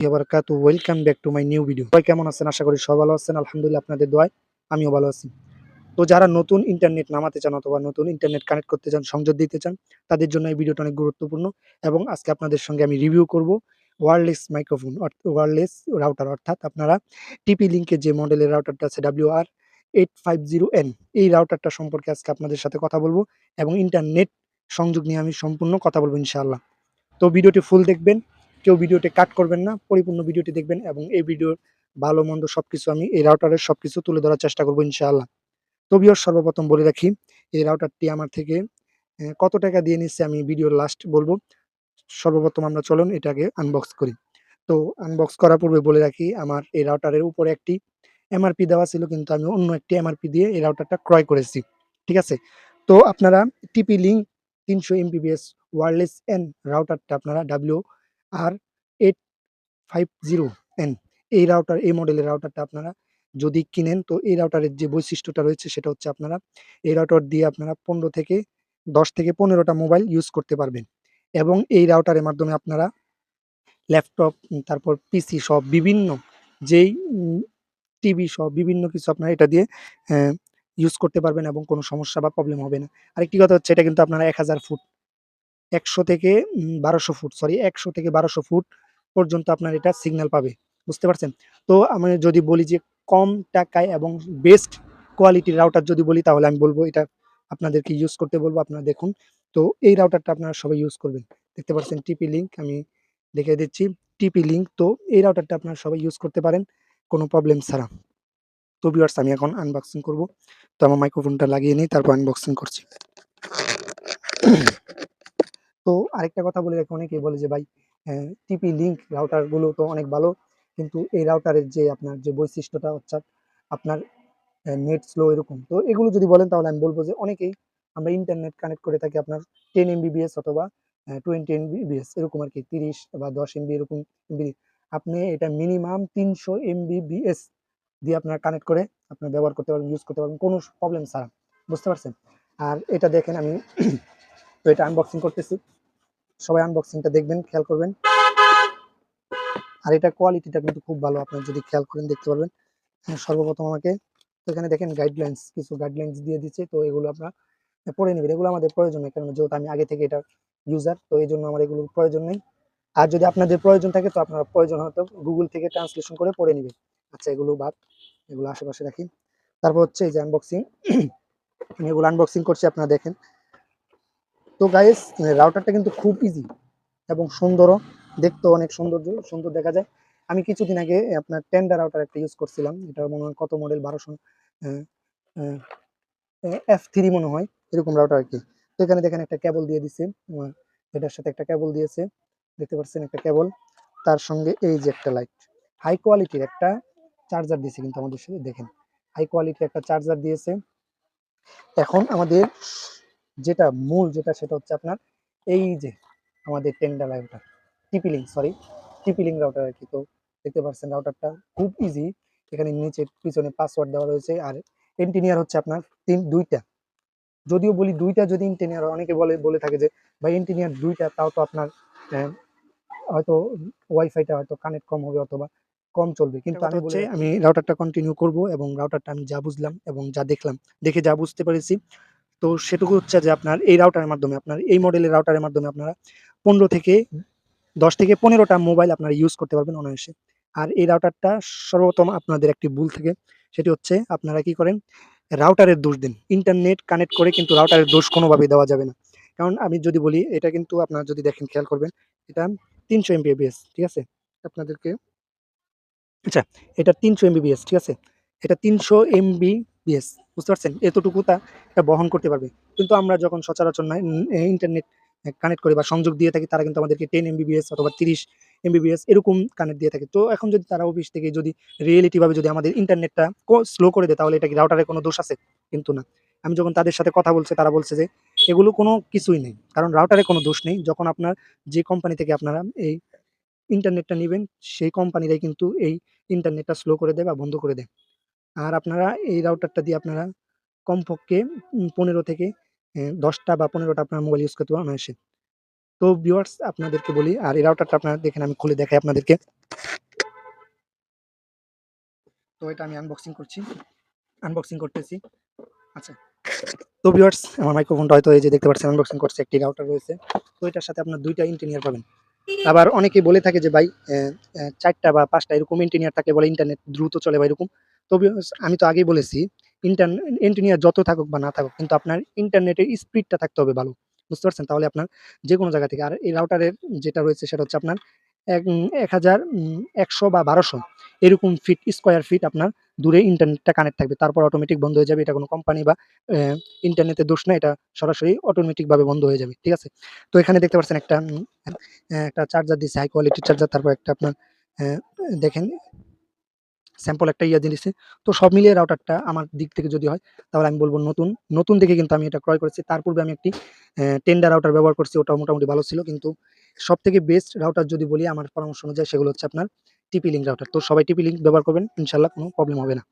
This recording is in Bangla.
Welcome back to my new video. সবাই কেমন আছেন? আশা করি সবাই ভালো আছেন। আলহামদুলিল্লাহ আপনাদের দোয়ায় আমিও ভালো আছি। তো যারা নতুন ইন্টারনেট নামাতে চান অথবা নতুন ইন্টারনেট কানেক্ট করতে চান, সংযোগ দিতে চান, তাদের জন্য এই ভিডিওটা অনেক গুরুত্বপূর্ণ এবং আজকে আপনাদের সঙ্গে আমি রিভিউ করব ওয়্যারলেস মাইক্রোফোন ওয়্যারলেস রাউটার, অর্থাৎ আপনারা টিপি লিংকের যে মডেলের রাউটারটা আছে WR850N, এই রাউটারটা সম্পর্কে আজকে আপনাদের সাথে কথা বলবো এবং ইন্টারনেট সংযোগ নিয়ে আমি সম্পূর্ণ কথা বলবো ইনশাআল্লাহ। তো ভিডিওটি ফুল দেখবেন, কেউ ভিডিওটি কাট করবেন না, পরিপূর্ণ ভিডিওটি দেখবেন এবং এই ভিডিওর ভালো মন্দ সবকিছু আমি এই রাউটারের সবকিছু তুলে ধরার চেষ্টা করবো ইনশাআল্লাহ। তো ভিউয়ার্স, সর্বপ্রথম বলে রাখি, এই রাউটারটি আমার থেকে কত টাকা দিয়ে নিচ্ছে আমি ভিডিওর লাস্ট বলবো। সর্বপ্রথম আমরা চলুন এটাকে আনবক্স করি। তো আনবক্স করার পূর্বে বলে রাখি, আমার এই রাউটারের উপরে একটি এমআরপি দেওয়া ছিল, কিন্তু আমি অন্য একটি এমআরপি দিয়ে এই রাউটারটা ক্রয় করেছি। ঠিক আছে? তো আপনারা TP link 300 Mbps wireless N রাউটারটা আপনারা WR850N, এই মডেলের রাউটারটা আপনারা যদি কিনেন, তো এই রাউটারের যে বৈশিষ্ট্যটা রয়েছে সেটা হচ্ছে আপনারা এই রাউটার দিয়ে আপনারা 10 থেকে 15টা মোবাইল ইউজ করতে পারবেন এবং এই রাউটারের মাধ্যমে আপনারা ল্যাপটপ, তারপর পিসি সহ বিভিন্ন যেই টিভি সহ বিভিন্ন কিছু আপনারা এটা দিয়ে ইউজ করতে পারবেন এবং কোনো সমস্যা বা প্রবলেম হবে না। আরেকটি কথা হচ্ছে, এটা কিন্তু আপনারা 1000 ফুট ১০০ থেকে ১২০০ ফুট, ১০০ থেকে ১২০০ ফুট পর্যন্ত আপনার এটা সিগন্যাল পাবে। বুঝতে পারছেন? তো আমি যদি বলি যে কম টাকায় এবং বেস্ট কোয়ালিটির রাউটার যদি বলি, তাহলে আমি বলব এটা আপনাদেরকে ইউজ করতে বলব। আপনারা দেখুন। তো এই রাউটারটা আপনারা সবাই ইউজ করবেন। দেখতে পাচ্ছেন টিপি লিংক, আমি দেখিয়ে দিচ্ছি টিপি লিংক। তো এই রাউটারটা আপনারা সবাই ইউজ করতে পারেন কোনো প্রবলেম ছাড়া। তো ভিউয়ার্স, আমি এখন আনবক্সিং করব। তো আমার মাইক্রোফোনটা লাগিয়ে নিই, তারপর আনবক্সিং করছি। তো আরেকটা কথা বলে রাখি, অনেকেই বলে যে ভাই টিপি লিংক রাউটার গুলো তো অনেক ভালো, কিন্তু এই রাউটারের যে আপনার যে বৈশিষ্ট্যটা হচ্ছে আপনার নেট স্লো এরকম। তো এগুলো যদি বলেন, তাহলে আমি বলবো যে অনেকেই আমরা ইন্টারনেট কানেক্ট করে থাকি আপনার 10 এমবিবিএস অথবা 20 এমবিবিএস এরকম আর কি, 30 বা 10 এমবি এরকম এমবি। আপনি এটা মিনিমাম 300 এমবিবিএস দিয়ে আপনার কানেক্ট করে আপনার ব্যবহার করতে পারবেন, ইউজ করতে পারবেন কোনো প্রবলেম ছাড়া। বুঝতে পারছেন? আর এটা দেখেন, আমি তো এটা আনবক্সিং করতেছি, সবাই আনবক্সিংটা দেখবেন, খেয়াল করবেন। আর এটা কোয়ালিটিটা কিন্তু খুব ভালো, আপনারা যদি খেয়াল করেন দেখতে পারবেন। সর্বপ্রথম আমাকে তো এখানে দেখেন কিছু গাইডলাইন্স দিয়ে দিচ্ছে, তো এগুলো আপনারা পড়ে নেবেন। এগুলো আমাদের প্রয়োজন নেই, কারণ যেহেতু আমি আগে থেকে এটা ইউজার, তো এই জন্য আমার এগুলোর প্রয়োজন নেই। আর যদি আপনাদের প্রয়োজন থাকে, তো আপনারা প্রয়োজন হয়তো গুগল থেকে ট্রান্সলেশন করে পড়ে নেবেন। আচ্ছা, এগুলো বাদ, এগুলো আশেপাশে রাখি। তারপর হচ্ছে এই যে আনবক্সিং, আমি এগুলো আনবক্সিং করছি, আপনারা দেখেন। তো গাইস, রাউটারটা কিন্তু খুব ইজি এবং সুন্দরও, দেখতেও অনেক সুন্দর দেখা যায়। আমি কিছুদিন আগে আপনার টেন্ডার রাউটার একটা ইউজ করছিলাম, এটা মনে হয় কত মডেল 1200 F3 মনে হয়, এরকম রাউটার আর কি। তো এখানে দেখেন একটা কেবল দিয়ে দিছে, এটার সাথে একটা কেবল দিয়েছে, দেখতে পাচ্ছেন একটা কেবল, তার সঙ্গে এই যে একটা লাইট, হাই কোয়ালিটির একটা চার্জার দিয়েছে কিন্তু আমাদের সাথে, দেখেন হাই কোয়ালিটির একটা চার্জার দিয়েছে। এখন আমাদের যেটা সেটা হচ্ছে আপনার এই যে আমাদের Tenda router TP link router আর কি। তো দেখতে পাচ্ছেন রাউটারটা খুব ইজি, এখানে নিচে পিছনে পাসওয়ার্ড দেওয়া রয়েছে। আর এন্টিনিয়ার হচ্ছে আপনার দুইটা, যদিও বলি দুইটা, যদি এন্টিনিয়ার অনেকে বলে থাকে যে ভাই এন্টিনিয়ার দুইটা, তাও তো আপনার হয়তো ওয়াইফাইটা হয়তো কানেক্ট কম হবে অথবা কম চলবে, কিন্তু আমি রাউটারটা কন্টিনিউ করব এবং রাউটারটা আমি যা বুঝলাম এবং যা দেখলাম, দেখে যা বুঝতে পেরেছি, তো সেটুকু হচ্ছে যে আপনার এই রাউটারের মাধ্যমে, আপনার এই মডেলের রাউটারের মাধ্যমে আপনারা 10 থেকে 15টা মোবাইল আপনারা ইউজ করতে পারবেন অনায়াসে। আর এই রাউটারটা সর্বপ্রথম আপনাদের একটি ভুল থাকে, সেটি হচ্ছে আপনারা কি করেন, রাউটারের দোষ দেন। ইন্টারনেট কানেক্ট করে কিন্তু রাউটারের দোষ কোনোভাবেই দেওয়া যাবে না। কারণ আমি যদি বলি, এটা কিন্তু আপনারা যদি দেখেন, খেয়াল করবেন, এটা 300 এমবিপিএস, ঠিক আছে? আপনাদেরকে, আচ্ছা, এটা 300 এমবিপিএস, ঠিক আছে? এটা 300 এমবিপিএস, বুঝতে পারছেন? এতটুকু এটা বহন করতে পারবে। কিন্তু আমরা যখন সচরাচর ইন্টারনেট কানেক্ট করি বা সংযোগ দিয়ে থাকি, তারা কিন্তু আমাদেরকে 10 এমবিপিএস অথবা 30 এমবিপিএস এরকম কানেক্ট দিয়ে থাকে। তো এখন যদি তারা অফিস থেকে যদি রিয়েলিটি ভাবে যদি আমাদের ইন্টারনেটটা স্লো করে দেয়, তাহলে এটা কি রাউটারের কোনো দোষ আছে? কিন্তু না। আমি যখন তাদের সাথে কথা বলছি, তারা বলছে যে এগুলো কোনো কিছুই নেই, কারণ রাউটারে কোনো দোষ নেই। যখন আপনার যে কোম্পানি থেকে আপনারা এই ইন্টারনেটটা নিবেন, সেই কোম্পানিরাই কিন্তু এই ইন্টারনেটটা স্লো করে দেয় বা বন্ধ করে দেয়। আর আপনারা এই রাউটারটা দিয়ে আপনারা কমপক্ষে 15 থেকে 10টা বা 15টা আপনার মোবাইল ইউজ করতে পারবেন অনায়াসে। তো ভিউয়ার্স, আপনাদেরকে বলি, আর এই রাউটারটা আপনারা দেখেন, আমি খুলে দেখাই আপনাদেরকে। তো এটা আমি আনবক্সিং করতেছি। আচ্ছা, তো ভিউয়ার্স আমার মাইক্রোফোনটা হয়তো এই যে দেখতে পাচ্ছেন আনবক্সিং করছে, একটি রাউটার রয়েছে। তো এটার সাথে আপনার ২ টা ইঞ্জিনিয়ার পাবেন। আবার অনেকেই বলে থাকে যে ভাই ৪ টা বা ৫ টা এরকম ইঞ্জিনিয়ার থাকলে বলে ইন্টারনেট দ্রুত চলে বা এরকম। তো ভিউয়ার্স আমি তো আগেই বলেছি ইন্টার ইঞ্জিনিয়ার যত থাকুক বা না থাকুক কিন্তু আপনার ইন্টারনেটের স্পিডটা থাকতে হবে ভালো। বুঝতে পারছেন? তাহলে আপনার যেকোনো জায়গা থেকে আর এই রাউটারের যেটা রয়েছে সেটা হচ্ছে আপনার ১০০০ বা ১২০০ এরকম স্কয়ার ফিট আপনার দূরে ইন্টারনেটটা কানেক্ট থাকবে। তারপর অটোমেটিক বন্ধ হয়ে যাবে। এটা কোনো কোম্পানি বা ইন্টারনেটের দোষ না। এটা সরাসরি অটোমেটিক ভাবে বন্ধ হয়ে যাবে। ঠিক আছে? তো এখানে দেখতে পাচ্ছেন একটা চার্জার দিছে, হাই কোয়ালিটির চার্জার। তারপর একটা আপনার অ্যা দেখেন স্যাম্পল একটা ইয়া দিছে। তো সব মিলিয়ে রাউটারটা আমার দিক থেকে যদি হয় তাহলে আমি বলব নতুন। নতুন দেখে কিন্তু আমি এটা ক্রয় করেছি। তার পূর্বে আমি একটি টেন্ডার রাউটার ব্যবহার করছি। ওটাও মোটামুটি ভালো ছিল। কিন্তু সবথেকে বেস্ট রাউটার যদি বলি আমার পরামর্শ অনুযায়ী সেগুলো হচ্ছে আপনার TP-Link রাউটার। তো সবাই TP-Link ব্যবহার করবেন। ইনশাআল্লাহ কোনো প্রবলেম হবে না।